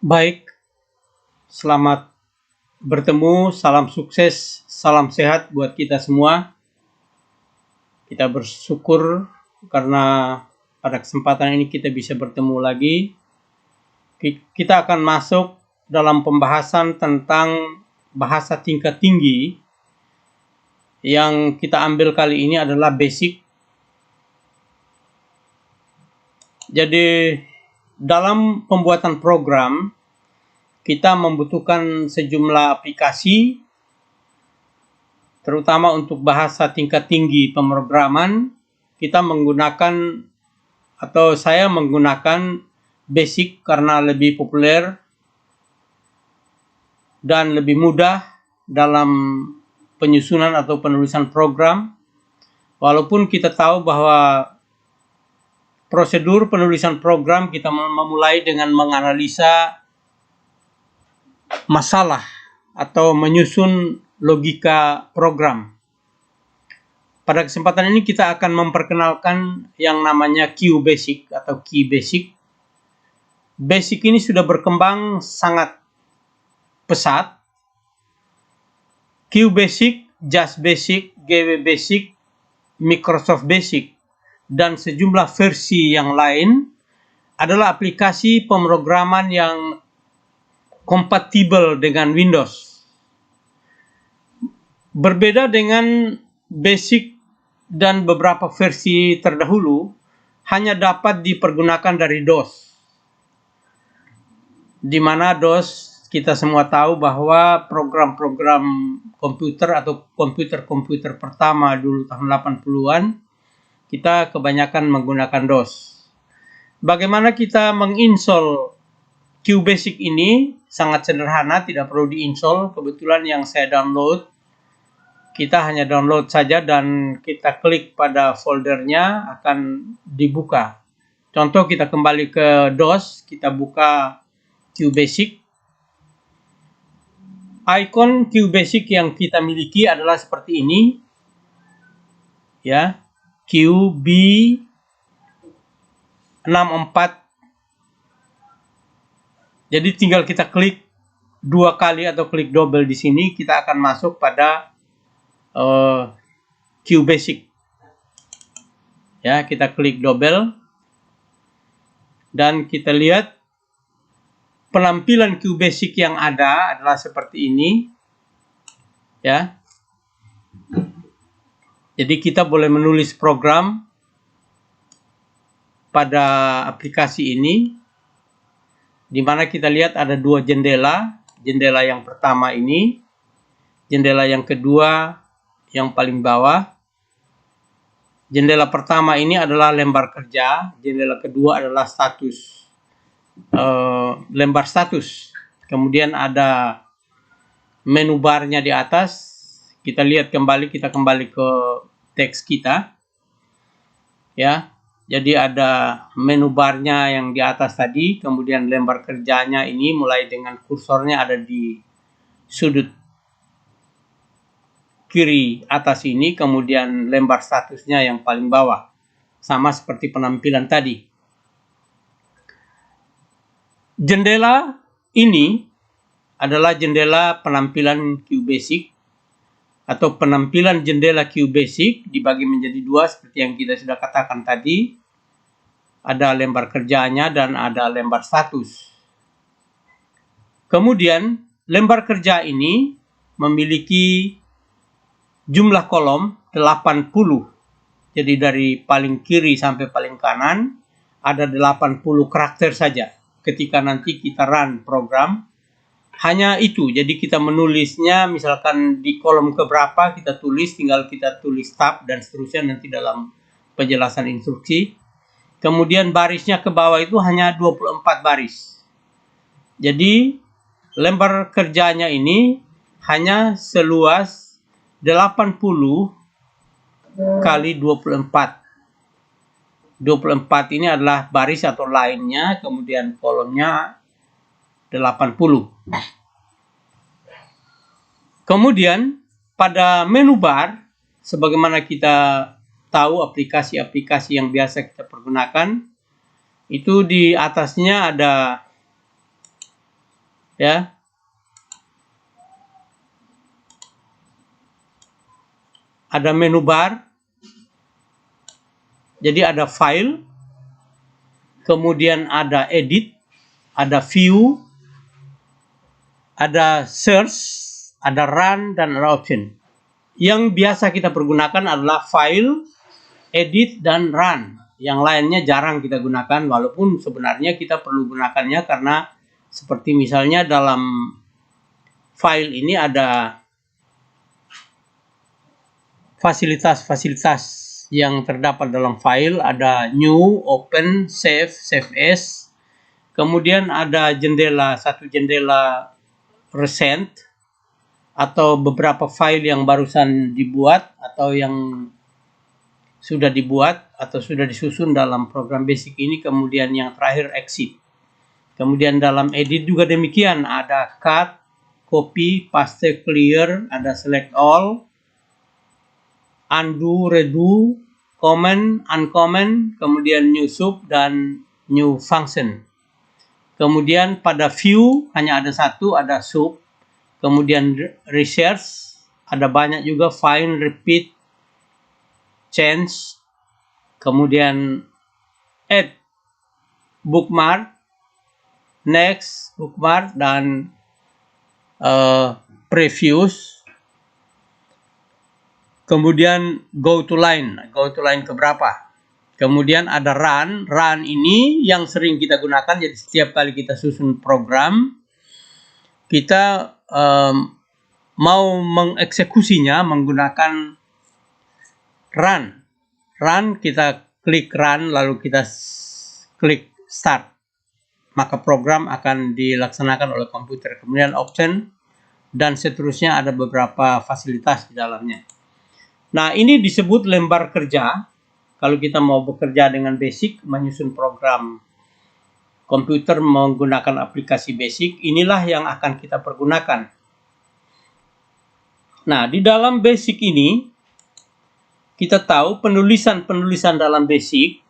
Baik, selamat bertemu, salam sukses, salam sehat buat kita semua. Kita bersyukur karena pada kesempatan ini kita bisa bertemu lagi. Kita akan masuk dalam pembahasan tentang bahasa tingkat tinggi. Yang kita ambil kali ini adalah basic. Jadi dalam pembuatan program kita membutuhkan sejumlah aplikasi, terutama untuk bahasa tingkat tinggi pemrograman. Kita menggunakan atau saya menggunakan basic karena lebih populer dan lebih mudah dalam penyusunan atau penulisan program. Walaupun kita tahu bahwa prosedur penulisan program kita memulai dengan menganalisa masalah atau menyusun logika program. Pada kesempatan ini kita akan memperkenalkan yang namanya QBasic atau Key Basic. Basic ini sudah berkembang sangat pesat. QBasic, Just Basic, GW Basic, Microsoft Basic, dan sejumlah versi yang lain adalah aplikasi pemrograman yang kompatibel dengan Windows. Berbeda dengan Basic dan beberapa versi terdahulu, hanya dapat dipergunakan dari DOS. Di mana DOS kita semua tahu bahwa program-program komputer atau komputer-komputer pertama dulu tahun 80-an, kita kebanyakan menggunakan DOS. Bagaimana kita menginstall QBasic ini? Sangat sederhana, tidak perlu diinstall. Kebetulan yang saya download, kita hanya download saja dan kita klik pada foldernya akan dibuka. Contoh, kita kembali ke DOS, kita buka QBasic. Icon QBasic yang kita miliki adalah seperti ini. Ya, QB64. Jadi tinggal kita klik dua kali atau klik double di sini, kita akan masuk pada QBasic. Ya, kita klik double dan kita lihat penampilan QBasic yang ada adalah seperti ini. Ya. Jadi kita boleh menulis program pada aplikasi ini, di mana kita lihat ada dua jendela. Jendela yang pertama ini, jendela yang kedua yang paling bawah. Jendela pertama ini adalah lembar kerja, jendela kedua adalah status, lembar status. Kemudian ada menu barnya di atas. Kita lihat kembali, kita kembali ke teks kita. Ya. Jadi ada menu barnya yang di atas tadi, kemudian lembar kerjanya ini mulai dengan kursornya ada di sudut kiri atas ini, kemudian lembar statusnya yang paling bawah. Sama seperti penampilan tadi. Jendela ini adalah jendela penampilan QBasic atau penampilan jendela QBasic dibagi menjadi dua seperti yang kita sudah katakan tadi. Ada lembar kerjanya dan ada lembar status. Kemudian lembar kerja ini memiliki jumlah kolom 80. Jadi dari paling kiri sampai paling kanan ada 80 karakter saja. Ketika nanti kita run program, hanya itu. Jadi kita menulisnya misalkan di kolom keberapa kita tulis, tinggal kita tulis tab dan seterusnya nanti dalam penjelasan instruksi. Kemudian barisnya ke bawah itu hanya 24 baris. Jadi lembar kerjanya ini hanya seluas 80 kali 24. 24 ini adalah baris atau line-nya, kemudian kolomnya 80. Kemudian pada menu bar, sebagaimana kita tahu aplikasi-aplikasi yang biasa kita pergunakan, itu di atasnya ada ya. Ada menu bar. Jadi ada file, kemudian ada edit, ada view, ada search, ada run, dan ada option. Yang biasa kita pergunakan adalah file, edit, dan run. Yang lainnya jarang kita gunakan, walaupun sebenarnya kita perlu gunakannya karena seperti misalnya dalam file ini ada fasilitas-fasilitas yang terdapat dalam file, ada new, open, save, save as, kemudian ada satu jendela recent, atau beberapa file yang barusan dibuat atau yang sudah dibuat atau sudah disusun dalam program basic ini, kemudian yang terakhir exit. Kemudian dalam edit juga demikian, ada cut, copy, paste, clear, ada select all, undo, redo, comment, uncomment, kemudian new sub, dan new function. Kemudian pada view hanya ada satu, ada sub. Kemudian research, ada banyak juga, find, repeat, change. Kemudian add, bookmark, next, bookmark, dan previews. Kemudian go to line keberapa. Kemudian ada run ini yang sering kita gunakan, jadi setiap kali kita susun program, kita mau mengeksekusinya menggunakan run, kita klik run, lalu kita klik start, maka program akan dilaksanakan oleh komputer. Kemudian option, dan seterusnya, ada beberapa fasilitas di dalamnya. Nah, ini disebut lembar kerja. Kalau kita mau bekerja dengan basic, menyusun program komputer menggunakan aplikasi basic, inilah yang akan kita pergunakan. Nah, di dalam basic ini, kita tahu penulisan dalam basic,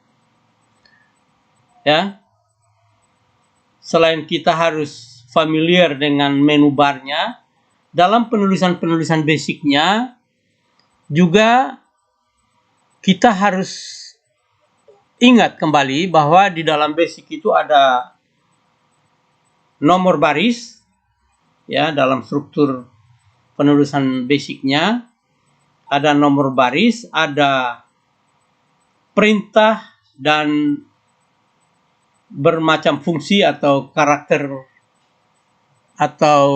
ya, selain kita harus familiar dengan menu barnya, dalam penulisan basicnya, juga kita harus ingat kembali bahwa di dalam basic itu ada nomor baris, ya, dalam struktur penulisan basicnya ada nomor baris, ada perintah, dan bermacam fungsi atau karakter atau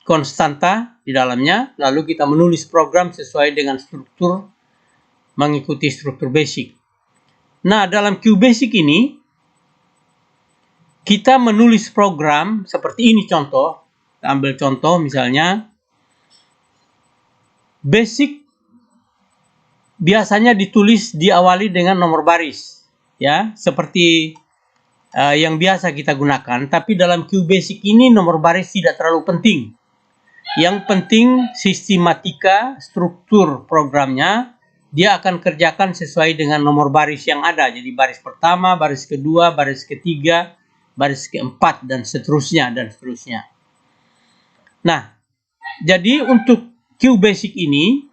konstanta di dalamnya. Lalu kita menulis program sesuai dengan struktur, mengikuti struktur basic. Nah, dalam QBasic ini kita menulis program seperti ini. Contoh, kita ambil contoh misalnya basic biasanya ditulis diawali dengan nomor baris, ya, seperti yang biasa kita gunakan. Tapi dalam QBasic ini nomor baris tidak terlalu penting. Yang penting sistematika, struktur programnya, dia akan kerjakan sesuai dengan nomor baris yang ada. Jadi baris pertama, baris kedua, baris ketiga, baris keempat, dan seterusnya, Nah, jadi untuk QBasic ini,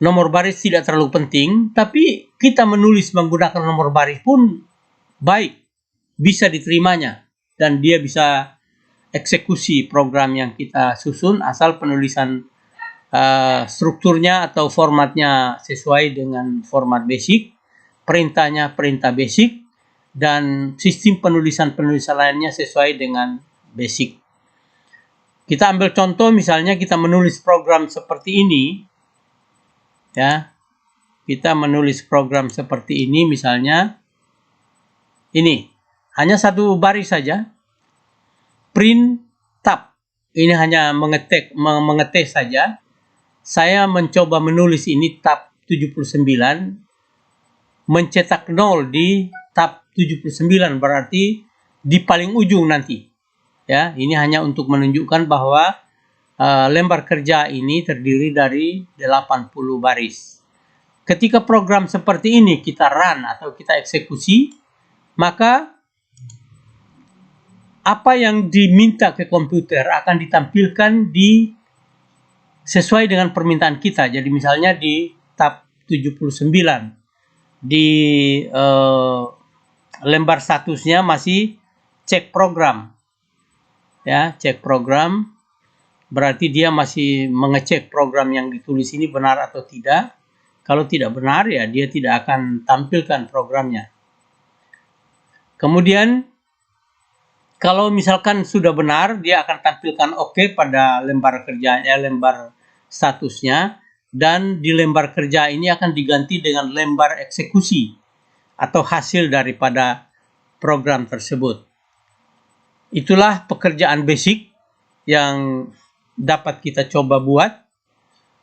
nomor baris tidak terlalu penting, tapi kita menulis menggunakan nomor baris pun baik, bisa diterimanya, dan dia bisa eksekusi program yang kita susun, asal penulisan strukturnya atau formatnya sesuai dengan format basic, perintahnya perintah basic, dan sistem penulisan lainnya sesuai dengan basic. Kita ambil contoh, misalnya kita menulis program seperti ini, ya, kita menulis program seperti ini, misalnya ini hanya satu baris saja, print tab, ini hanya mengetik saja. Saya mencoba menulis ini tab 79, mencetak 0 di tab 79, berarti di paling ujung nanti. Ya, ini hanya untuk menunjukkan bahwa lembar kerja ini terdiri dari 80 baris. Ketika program seperti ini kita run atau kita eksekusi, maka apa yang diminta ke komputer akan ditampilkan sesuai dengan permintaan kita. Jadi misalnya di tab 79 di lembar statusnya masih cek program. Ya, cek program berarti dia masih mengecek program yang ditulis ini benar atau tidak. Kalau tidak benar ya dia tidak akan tampilkan programnya. Kemudian kalau misalkan sudah benar, dia akan tampilkan OK pada lembar kerjanya, lembar statusnya, dan di lembar kerja ini akan diganti dengan lembar eksekusi atau hasil daripada program tersebut. Itulah pekerjaan basic yang dapat kita coba buat,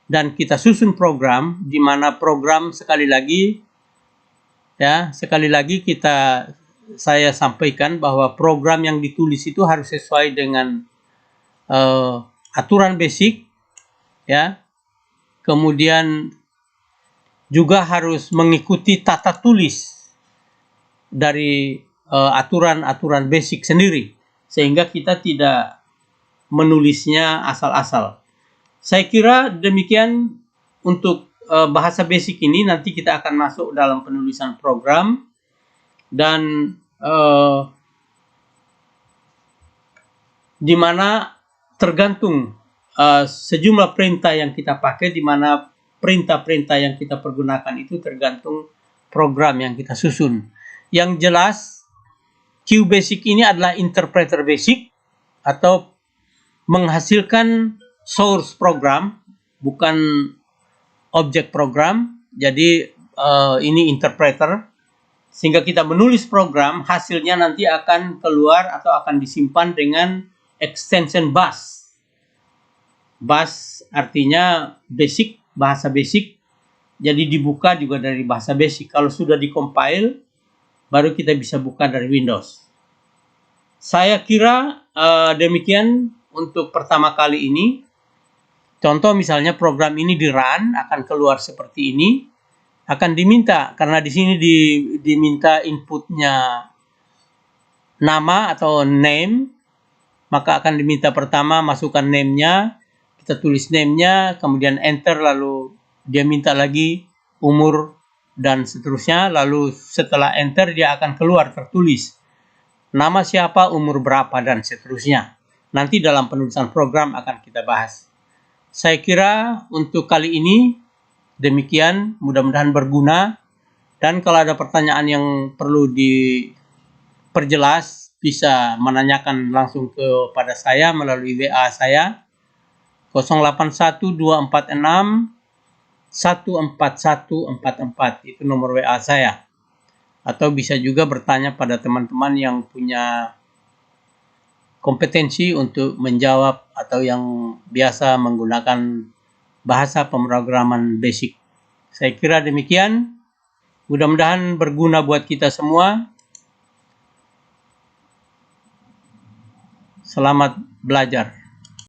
dan kita susun program di mana program sekali lagi saya sampaikan bahwa program yang ditulis itu harus sesuai dengan aturan basic, ya. Kemudian juga harus mengikuti tata tulis dari aturan-aturan basic sendiri, sehingga kita tidak menulisnya asal-asal. Saya kira demikian untuk bahasa basic ini. Nanti kita akan masuk dalam penulisan program, dan di mana tergantung sejumlah perintah yang kita pakai, di mana perintah-perintah yang kita pergunakan itu tergantung program yang kita susun. Yang jelas, QBasic ini adalah interpreter basic atau menghasilkan source program, bukan objek program. Jadi ini interpreter, sehingga kita menulis program, hasilnya nanti akan keluar atau akan disimpan dengan extension bus. Bus artinya basic, bahasa basic, jadi dibuka juga dari bahasa basic. Kalau sudah dikompil, baru kita bisa buka dari Windows. Saya kira demikian untuk pertama kali ini. Contoh misalnya program ini di-run, akan keluar seperti ini. Akan diminta, karena di sini diminta inputnya nama atau name, maka akan diminta pertama masukkan name-nya, kita tulis name-nya, kemudian enter, lalu dia minta lagi umur dan seterusnya, lalu setelah enter dia akan keluar tertulis nama siapa, umur berapa, dan seterusnya. Nanti dalam penulisan program akan kita bahas. Saya kira untuk kali ini demikian, mudah-mudahan berguna, dan kalau ada pertanyaan yang perlu diperjelas bisa menanyakan langsung kepada saya melalui WA saya 081246144144, itu nomor WA saya. Atau bisa juga bertanya pada teman-teman yang punya kompetensi untuk menjawab atau yang biasa menggunakan bahasa pemrograman basic. Saya kira demikian. Mudah-mudahan berguna buat kita semua. Selamat belajar.